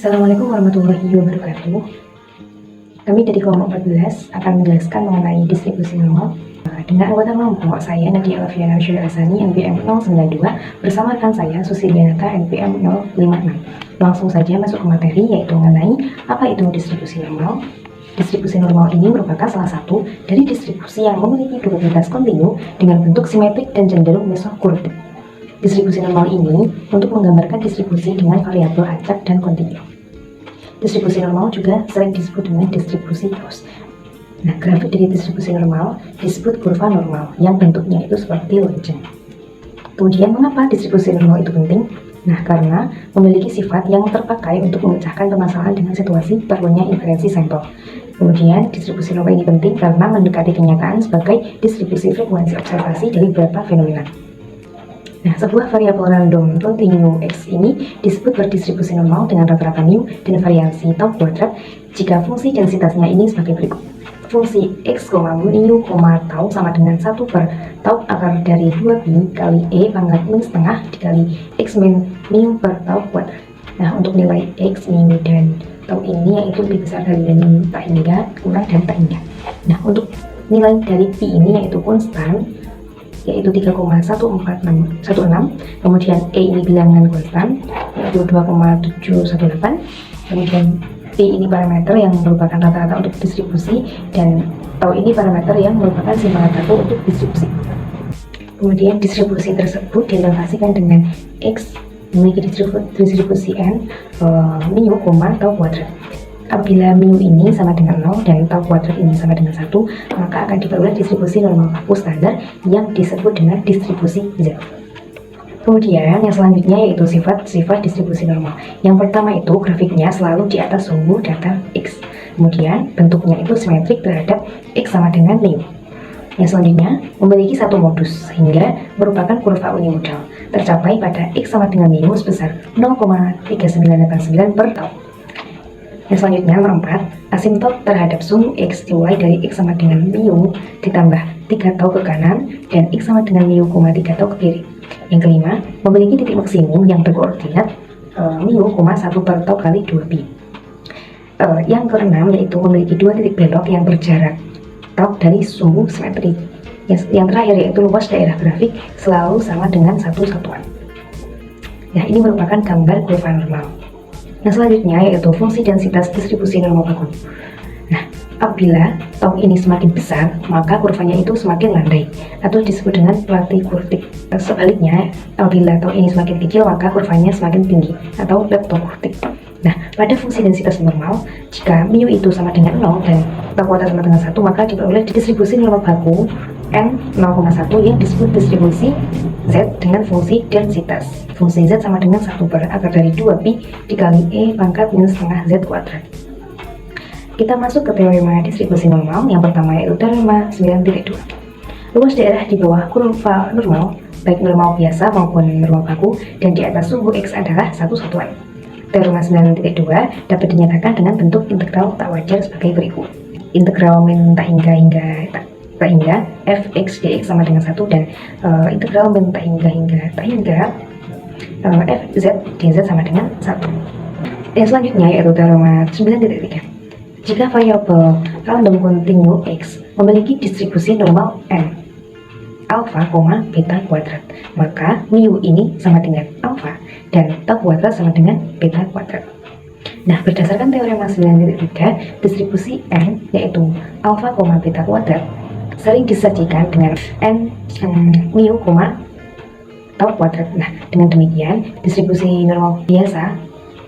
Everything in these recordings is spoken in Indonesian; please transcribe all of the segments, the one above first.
Assalamualaikum warahmatullahi wabarakatuh. Kami dari kelompok 14 akan menjelaskan mengenai distribusi normal dengan anggota kelompok saya Nadia Alfiana Syuri Asani NPM 092 bersama rekan saya Susilianata NPM 056. Langsung saja masuk ke materi, yaitu mengenai apa itu distribusi normal. Distribusi normal ini merupakan salah satu dari distribusi yang memiliki probabilitas kontinu dengan bentuk simetrik dan cenderung mesokurtik. Distribusi normal ini untuk menggambarkan distribusi dengan variabel acak dan kontinu. Distribusi normal juga sering disebut dengan distribusi Gauss. Nah, grafik dari distribusi normal disebut kurva normal yang bentuknya itu seperti lonceng. Kemudian, mengapa distribusi normal itu penting? Nah, karena memiliki sifat yang terpakai untuk memecahkan permasalahan dengan situasi perlunya inferensi sampel. Kemudian, distribusi normal ini penting karena mendekati kenyataan sebagai distribusi frekuensi observasi dari beberapa fenomena. Nah, sebuah variabel random kontinu X ini disebut berdistribusi normal dengan rata-rata mu dan variansi tau kuadrat jika fungsi densitasnya ini sebagai berikut. Fungsi X, mu, tau sama dengan 1 per tau akar dari 2pi kali E pangkat min setengah dikali X min mu per tau kuadrat. Nah, untuk nilai X, mu, dan tau ini yaitu lebih besar dari mu tak hingga kurang dan tak hingga. Nah, untuk nilai dari pi ini yaitu konstan, yaitu 3,1416, kemudian E ini bilangan konstan yaitu 2,718, kemudian P ini parameter yang merupakan rata-rata untuk distribusi, dan tau ini parameter yang merupakan simpanan satu untuk distribusi. Kemudian distribusi tersebut direlasikan dengan X memiliki distribusi N mu, tau kuadrat. Apabila mu ini sama dengan 0 dan tau kuadrat ini sama dengan 1, maka akan diperoleh distribusi normal baku standar yang disebut dengan distribusi Z. Kemudian yang selanjutnya yaitu sifat-sifat distribusi normal. Yang pertama itu grafiknya selalu di atas sumbu datar X. Kemudian bentuknya itu simetrik terhadap X sama dengan mu. Yang selanjutnya memiliki satu modus sehingga merupakan kurva unimodal tercapai pada X sama dengan mu sebesar 0,3989 per tau. Yang selanjutnya nomor 4, asimptot terhadap sumbu X dimulai dari X sama dengan mu ditambah 3 tau ke kanan dan X sama dengan mu, 3 tau ke kiri. Yang kelima, memiliki titik maksimum yang berkoordinat mu, 1 per tau kali 2pi. Yang keenam yaitu memiliki dua titik belok yang berjarak tau dari sumbu simetri. Yang terakhir yaitu luas daerah grafik selalu sama dengan satu satuan. Nah, ini merupakan gambar kurva normal. Yang selanjutnya yaitu fungsi densitas distribusi normal baku. Nah, apabila tau ini semakin besar, maka kurvanya itu semakin landai atau disebut dengan platykurtik. Sebaliknya, apabila tau ini semakin kecil, maka kurvanya semakin tinggi atau leptokurtik. Nah, pada fungsi densitas normal, jika mu itu sama dengan 0 dan tau kuadrat sama dengan 1, maka diperoleh distribusi normal baku N 0,1 yang disebut distribusi Z dengan fungsi densitas. Fungsi Z sama dengan 1 per akar dari 2pi dikali E pangkat minus setengah Z kuadrat. Kita masuk ke teorema distribusi normal. Yang pertama yaitu teorema 9.2. Luas daerah di bawah kurva normal, baik normal biasa maupun normal baku, dan di atas sumbu X adalah satu satuan. Teorema 9.2 dapat dinyatakan dengan bentuk integral tak wajar sebagai berikut. Integral min tak hingga fx dx sama dengan 1 dan integral min tak hingga fz dz sama dengan 1. Yang selanjutnya yaitu teorema 9.3. Jika variabel random kontinu X memiliki distribusi normal N alfa, beta kuadrat, maka mu ini sama dengan alfa dan tau kuadrat sama dengan beta kuadrat. Nah, berdasarkan teorema 9.3, distribusi N yaitu alfa, beta kuadrat sering disajikan dengan N mu, tau kuadrat. Nah, dengan demikian distribusi normal biasa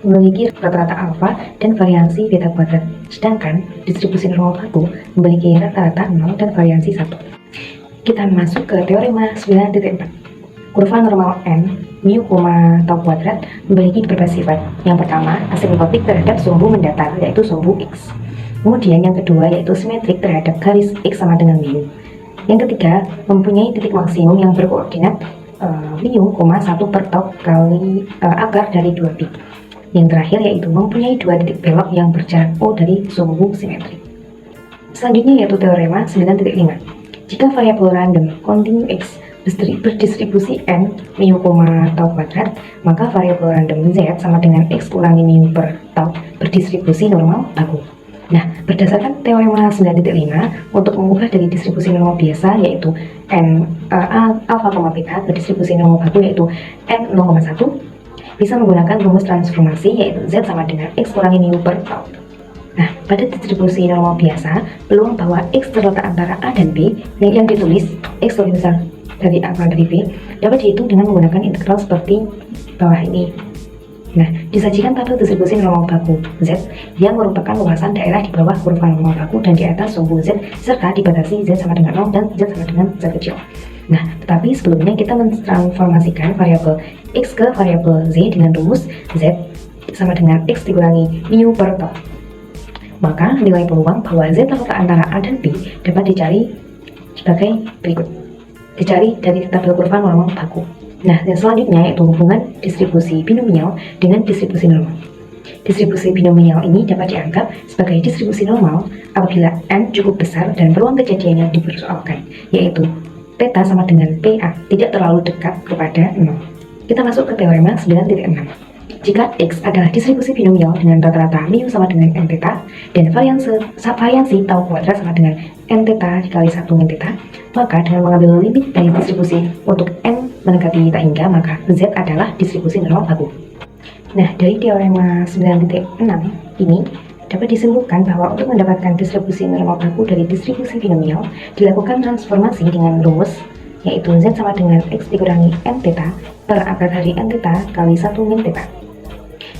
memiliki rata-rata alfa dan variansi beta kuadrat, sedangkan distribusi normal baku memiliki rata-rata 0 dan variansi 1. Kita masuk ke teorema 9.4. Kurva normal N mu, tau kuadrat memiliki beberapa sifat. Yang pertama, asimptotik terhadap sumbu mendatar yaitu sumbu X. Kemudian yang kedua yaitu simetrik terhadap garis X sama dengan mu. Yang ketiga, mempunyai titik maksimum yang berkoordinat mu, 1 per tau kali akar dari 2pi. Yang terakhir yaitu mempunyai dua titik belok yang berjarak O dari sumbu simetri. Selanjutnya yaitu teorema 9.5. Jika variabel random kontinu X berdistribusi n mu, tau kuadrat, maka variabel random z sama dengan x kurangi mu per tau berdistribusi normal baku. Nah, berdasarkan teorema 9.5, untuk mengubah dari distribusi normal biasa yaitu n alpha, beta berdistribusi normal baku yaitu n 0,1, bisa menggunakan rumus transformasi yaitu z sama dengan x kurangi mu per tau. Nah, pada distribusi normal biasa, peluang bahwa x terletak antara A dan B yang ditulis x lebih besar dari A kurang dari B dapat dihitung dengan menggunakan integral seperti bawah ini. Nah, disajikan tabel distribusi normal baku Z yang merupakan luasan daerah di bawah kurva normal baku dan di atas sumbu Z, serta dibatasi Z sama dengan 0 dan Z sama dengan Z kecil. Nah, tetapi sebelumnya kita mentransformasikan variabel X ke variabel Z dengan rumus Z sama dengan X dikurangi mu per tau. Maka nilai peluang bahwa Z terletak antara A dan B dapat dicari sebagai berikut. Dicari dari tabel kurva normal baku. Nah, dan selanjutnya yaitu hubungan distribusi binomial dengan distribusi normal. Distribusi binomial ini dapat dianggap sebagai distribusi normal apabila n cukup besar dan peluang kejadian yang dipersoalkan, yaitu theta sama dengan PA tidak terlalu dekat kepada 0. Kita masuk ke teorema 9.6. Jika X adalah distribusi binomial dengan rata-rata mu sama dengan n theta dan variansi tau kuadrat sama dengan n theta dikali 1 min theta, maka dengan mengambil limit dari distribusi untuk n mendekati theta hingga, maka Z adalah distribusi normal baku. Nah, dari teorema 9.6 ini dapat disimpulkan bahwa untuk mendapatkan distribusi normal baku dari distribusi binomial dilakukan transformasi dengan rumus yaitu Z sama dengan X dikurangi n theta per akar dari n theta kali 1 min theta.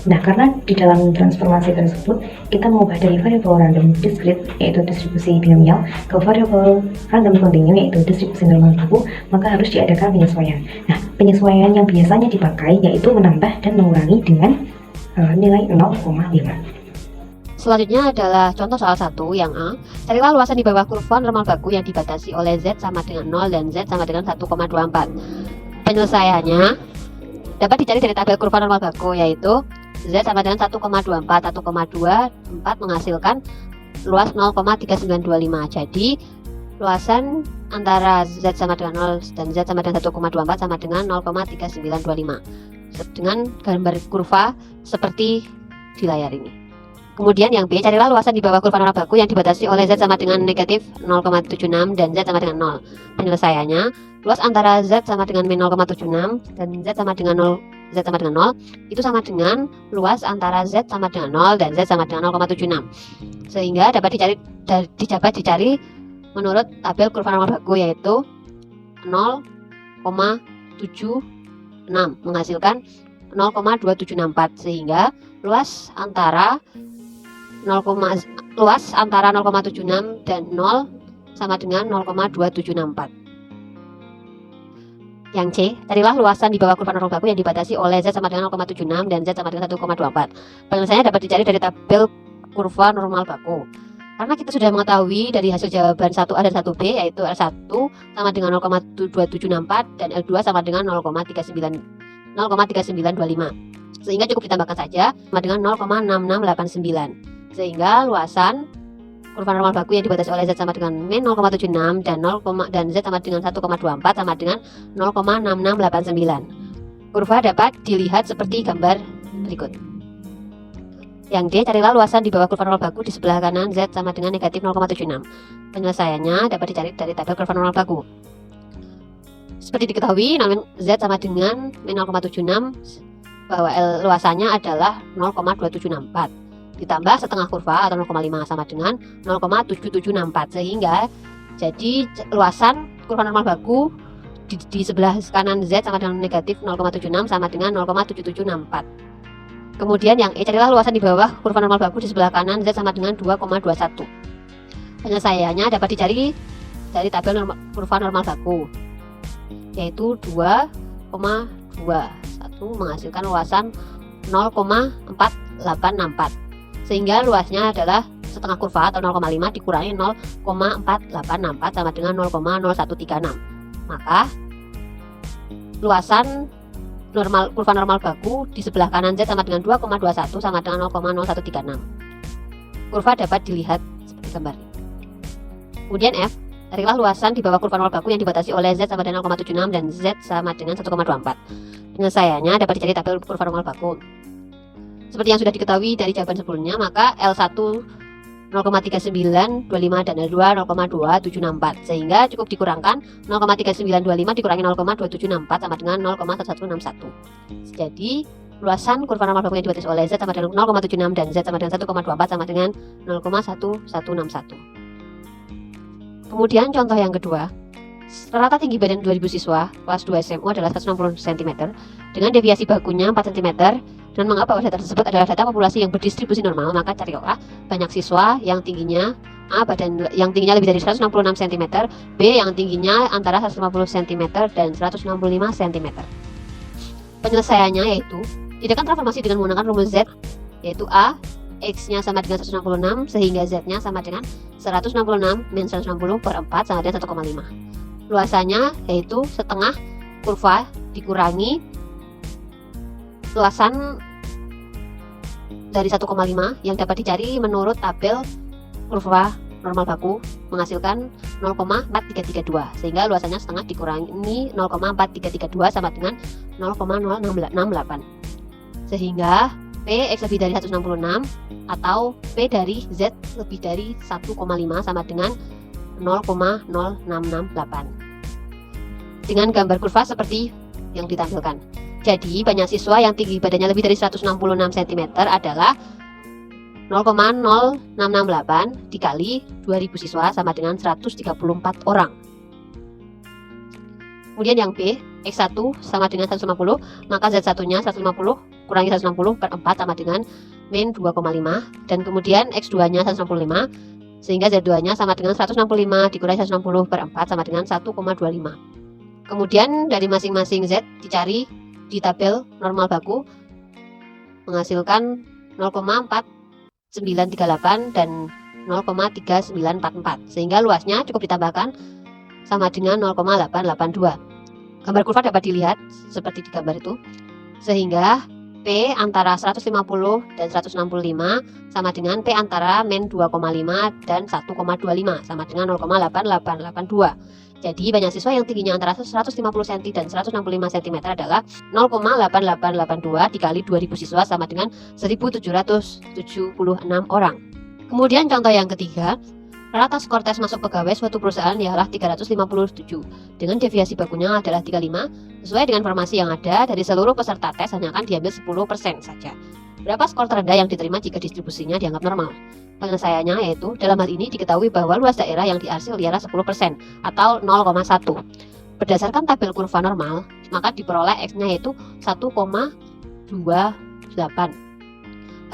Nah, karena di dalam transformasi tersebut kita mengubah dari variabel random discrete yaitu distribusi binomial ke variabel random continue yaitu distribusi normal baku, maka harus diadakan penyesuaian. Nah, penyesuaian yang biasanya dipakai yaitu menambah dan mengurangi dengan nilai 0,5. Selanjutnya adalah contoh soal 1 yang A. Carilah luasan di bawah kurva normal baku yang dibatasi oleh Z sama dengan 0 dan Z sama dengan 1,24. Penyelesaiannya dapat dicari dari tabel kurva normal baku yaitu Z sama dengan 1,24, 1,24 menghasilkan luas 0,3925. Jadi luasan antara Z sama dengan 0 dan Z sama dengan 1,24 sama dengan 0,3925 dengan gambar kurva seperti di layar ini. Kemudian yang B, carilah luasan di bawah kurva normal baku yang dibatasi oleh Z sama dengan negatif 0,76 dan Z sama dengan 0. Penyelesaiannya, luas antara Z sama dengan min 0,76 dan Z sama dengan 0 itu sama dengan luas antara Z sama dengan 0 dan Z sama dengan 0,76, sehingga dapat dicari menurut tabel kurva normal baku yaitu 0,76 menghasilkan 0,2764, sehingga luas antara 0,76 dan 0 sama dengan 0,2764. Yang C, carilah luasan di bawah kurva normal baku yang dibatasi oleh Z sama dengan 0,76 dan Z sama dengan 1,24. Penyelesaiannya dapat dicari dari tabel kurva normal baku. Karena kita sudah mengetahui dari hasil jawaban 1A dan 1B yaitu L1 sama dengan 0,2764 dan L2 sama dengan 0,3925. Sehingga cukup ditambahkan saja sama dengan 0,6689. Sehingga luasan kurva normal baku yang dibatasi oleh Z sama dengan min 0,76 dan Z sama dengan 1,24 sama dengan 0,6689. Kurva dapat dilihat seperti gambar berikut. Yang D, carilah luasan di bawah kurva normal baku di sebelah kanan Z sama dengan negatif 0,76. Penyelesaiannya dapat dicari dari tabel kurva normal baku. Seperti diketahui, Z sama dengan min 0,76 bahwa luasannya adalah 0,2764. Ditambah setengah kurva atau 0,5 sama dengan 0,7764, sehingga jadi luasan kurva normal baku di sebelah kanan Z sama dengan negatif 0,76 sama dengan 0,7764. Kemudian yang E, carilah luasan di bawah kurva normal baku di sebelah kanan Z sama dengan 2,21. Penyelesaiannya dapat dicari dari tabel kurva normal baku yaitu 2,21 menghasilkan luasan 0,4864. Sehingga luasnya adalah setengah kurva atau 0,5 dikurangi 0,4864 sama dengan 0,0136. Maka luasan kurva normal baku di sebelah kanan Z sama dengan 2,21 sama dengan 0,0136. Kurva dapat dilihat seperti gambar. Kemudian F, Carilah luasan di bawah kurva normal baku yang dibatasi oleh Z sama dengan 0,76 dan Z sama dengan 1,24. Penyelesaiannya dapat dicari tabel kurva normal baku. Seperti yang sudah diketahui dari jawaban sebelumnya, maka L1 0,3925 dan L2 0,2764, sehingga cukup dikurangkan 0,3925 dikurangi 0,2764 sama dengan 0,1161. Jadi luasan kurva normal baku yang dibatasi oleh Z sama dengan 0,76 dan Z sama dengan 1,24 sama dengan 0,1161. Kemudian contoh yang kedua, rata tinggi badan 2000 siswa kelas 2 SMU adalah 160 cm dengan deviasi bakunya 4 cm. Dan mengapa data tersebut adalah data populasi yang berdistribusi normal, maka carilah banyak siswa yang tingginya A badan yang tingginya lebih dari 166 cm, B yang tingginya antara 150 cm dan 165 cm. Penyelesaiannya yaitu tidakkan transformasi dengan menggunakan rumus Z, yaitu A X-nya sama dengan 166 sehingga Z-nya sama dengan 166 min 160 per 4 sama dengan 1,5. Luasannya yaitu setengah kurva dikurangi luasan dari 1,5 yang dapat dicari menurut tabel kurva normal baku menghasilkan 0,4332, sehingga luasannya setengah dikurangi 0,4332 sama dengan 0,068, sehingga P X lebih dari 166 atau P dari Z lebih dari 1,5 sama dengan 0,0668 dengan gambar kurva seperti yang ditampilkan. Jadi banyak siswa yang tinggi badannya lebih dari 166 cm adalah 0,0668 dikali 2000 siswa sama dengan 134 orang. Kemudian yang B, X1 sama dengan 150, maka Z1-nya 150 kurangi 160 per 4 sama dengan min 2,5, dan kemudian X2-nya 165, sehingga Z2-nya sama dengan 165 dikurangi 160 per 4 sama dengan 1,25. Kemudian dari masing-masing Z dicari di tabel normal baku menghasilkan 0,4938 dan 0,3944, sehingga luasnya cukup ditambahkan sama dengan 0,882. Gambar kurva dapat dilihat seperti di gambar itu, sehingga P antara 150 dan 165 sama dengan P antara min 2,5 dan 1,25 sama dengan 0,8882. Jadi banyak siswa yang tingginya antara 150 cm dan 165 cm adalah 0,8882 dikali 2000 siswa sama dengan 1776 orang. Kemudian contoh yang ketiga, rata skor tes masuk pegawai suatu perusahaan ialah 357 dengan deviasi bakunya adalah 35. Sesuai dengan informasi yang ada, dari seluruh peserta tes hanya akan diambil 10% saja. Berapa skor terendah yang diterima jika distribusinya dianggap normal? Penyelesaiannya yaitu dalam hal ini diketahui bahwa luas daerah yang diarsil ialah 10% atau 0,1. Berdasarkan tabel kurva normal, maka diperoleh X-nya yaitu 1,28.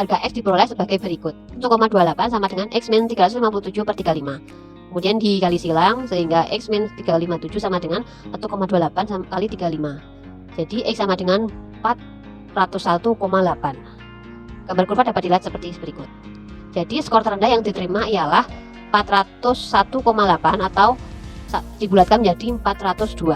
Harga X diperoleh sebagai berikut. 1,28 sama dengan X min 357 per 35. Kemudian dikali silang sehingga X min 357 sama dengan 1,28 kali 35. Jadi X sama dengan 401,8. Gambar kurva dapat dilihat seperti berikut. Jadi skor terendah yang diterima ialah 401,8 atau dibulatkan menjadi 402.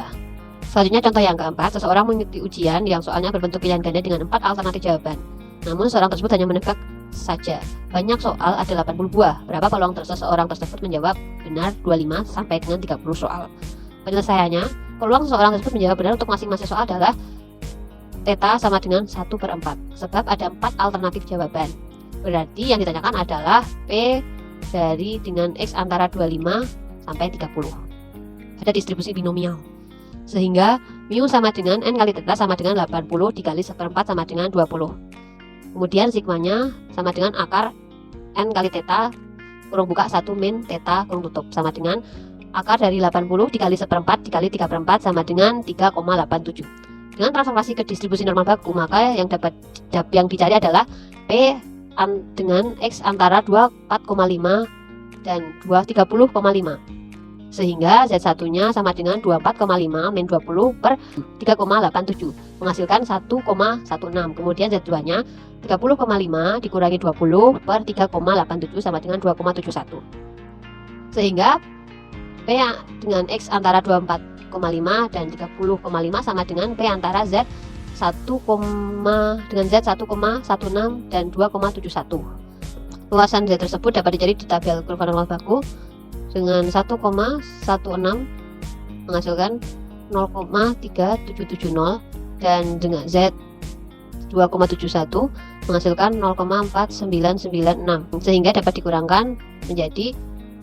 Selanjutnya contoh yang keempat, seseorang mengikuti ujian yang soalnya berbentuk pilihan ganda dengan 4 alternatif jawaban. Namun seorang tersebut hanya menebak saja. Banyak soal ada 80 buah. Berapa peluang seseorang tersebut menjawab benar 25 sampai dengan 30 soal. Penyelesaiannya, peluang seseorang tersebut menjawab benar untuk masing-masing soal adalah theta sama dengan 1/4, sebab ada 4 alternatif jawaban. Berarti yang ditanyakan adalah P dari dengan X antara 25 sampai 30. Ada distribusi binomial. Sehingga mu sama dengan N kali theta sama dengan 80 dikali 1/4 sama dengan 20. Kemudian sigmanya sama dengan akar N kali theta kurung buka 1 min theta kurung tutup sama dengan akar dari 80 dikali 1/4 dikali 3/4 sama dengan 3,87. Dengan transformasi ke distribusi normal baku, maka yang dicari adalah P dengan X antara 24,5 dan 230,5, sehingga Z1-nya sama dengan 24,5 min 20 per 3,87 menghasilkan 1,16. Kemudian Z2-nya 30,5 dikurangi 20 per 3,87 sama dengan 2,71, sehingga P dengan X antara 24,5 dan 30,5 sama dengan P antara Z 1, dengan Z 1,16 dan 2,71. Luasan Z tersebut dapat dicari di tabel kurva normal baku dengan 1,16 menghasilkan 0,3770 dan dengan Z 2,71 menghasilkan 0,4996 sehingga dapat dikurangkan menjadi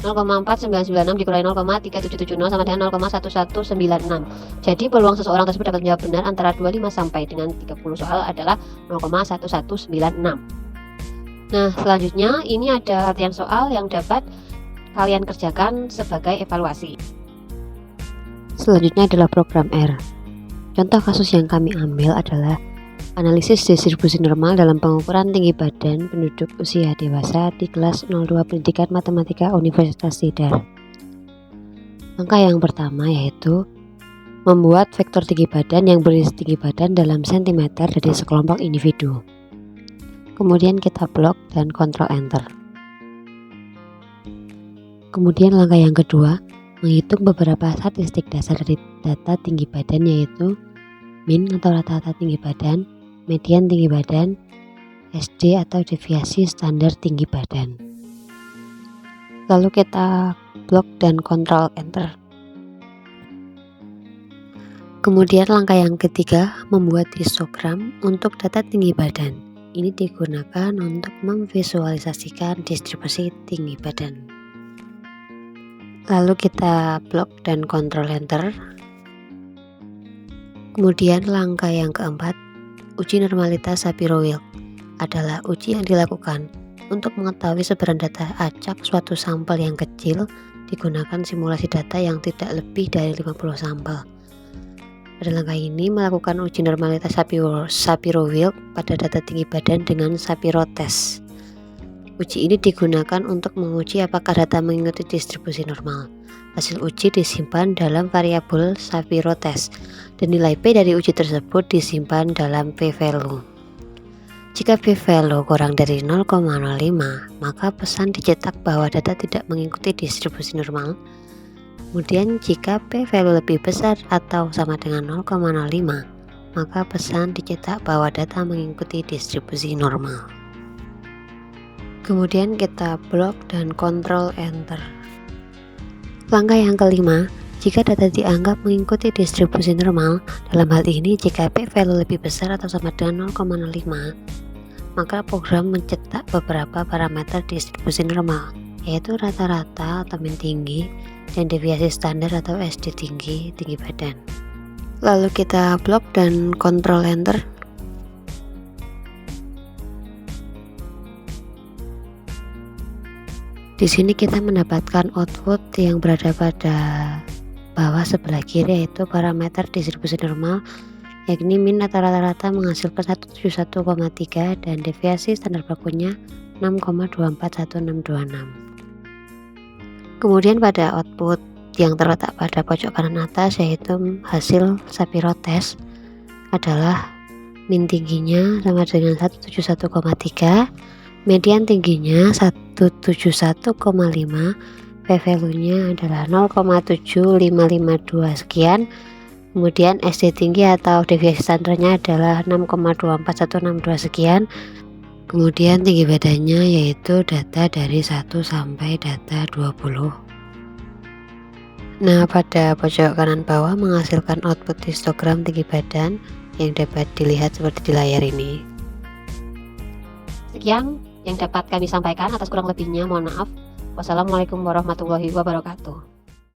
0,4996 dikurangi 0,3770 sama dengan 0,1196. Jadi peluang seseorang tersebut dapat menjawab benar antara 25 sampai dengan 30 soal adalah 0,1196. Nah, selanjutnya ini ada latihan soal yang dapat kalian kerjakan sebagai evaluasi. Selanjutnya adalah program R. Contoh kasus yang kami ambil adalah analisis distribusi normal dalam pengukuran tinggi badan penduduk usia dewasa di kelas 02 Pendidikan Matematika Universitas Tidar. Langkah yang pertama yaitu membuat vektor tinggi badan yang berisi tinggi badan dalam sentimeter dari sekelompok individu. Kemudian kita blok dan Ctrl Enter. Kemudian langkah yang kedua, menghitung beberapa statistik dasar dari data tinggi badan yaitu min atau rata-rata tinggi badan, median tinggi badan, SD atau deviasi standar tinggi badan. Lalu kita blok dan Ctrl Enter. Kemudian langkah yang ketiga, membuat histogram untuk data tinggi badan. Ini digunakan untuk memvisualisasikan distribusi tinggi badan. Lalu kita blok dan Ctrl Enter. Kemudian langkah yang keempat, uji normalitas Shapiro-Wilk adalah uji yang dilakukan untuk mengetahui sebaran data acak suatu sampel yang kecil digunakan simulasi data yang tidak lebih dari 50 sampel. Pada langkah ini melakukan uji normalitas Shapiro-Wilk pada data tinggi badan dengan Shapiro test. Uji ini digunakan untuk menguji apakah data mengikuti distribusi normal. Hasil uji disimpan dalam variabel Shapiro test dan nilai P dari uji tersebut disimpan dalam p-value. Jika p-value kurang dari 0,05, maka pesan dicetak bahwa data tidak mengikuti distribusi normal. Kemudian jika p-value lebih besar atau sama dengan 0,05, maka pesan dicetak bahwa data mengikuti distribusi normal. Kemudian kita blok dan Ctrl Enter. Langkah yang kelima, jika data dianggap mengikuti distribusi normal, dalam hal ini jika p-value lebih besar atau sama dengan 0,05, maka program mencetak beberapa parameter distribusi normal, yaitu rata-rata atau min tinggi, dan deviasi standar atau SD tinggi badan. Lalu kita blok dan Ctrl Enter. Di sini kita mendapatkan output yang berada pada bawah sebelah kiri yaitu parameter distribusi normal, yakni min atau rata-rata menghasilkan 171,3 dan deviasi standar bakunya 6,241626. Kemudian pada output yang terletak pada pojok kanan atas yaitu hasil Shapiro test adalah min tingginya sama dengan 171,3, median tingginya 171,5, p-value-nya adalah 0,7552 sekian. Kemudian SD tinggi atau deviasi standarnya adalah 6,24162 sekian. Kemudian tinggi badannya yaitu data dari 1 sampai data 20. Nah, pada pojok kanan bawah menghasilkan output histogram tinggi badan yang dapat dilihat seperti di layar ini. Sekian yang dapat kami sampaikan, atas kurang lebihnya mohon maaf. Wassalamualaikum warahmatullahi wabarakatuh.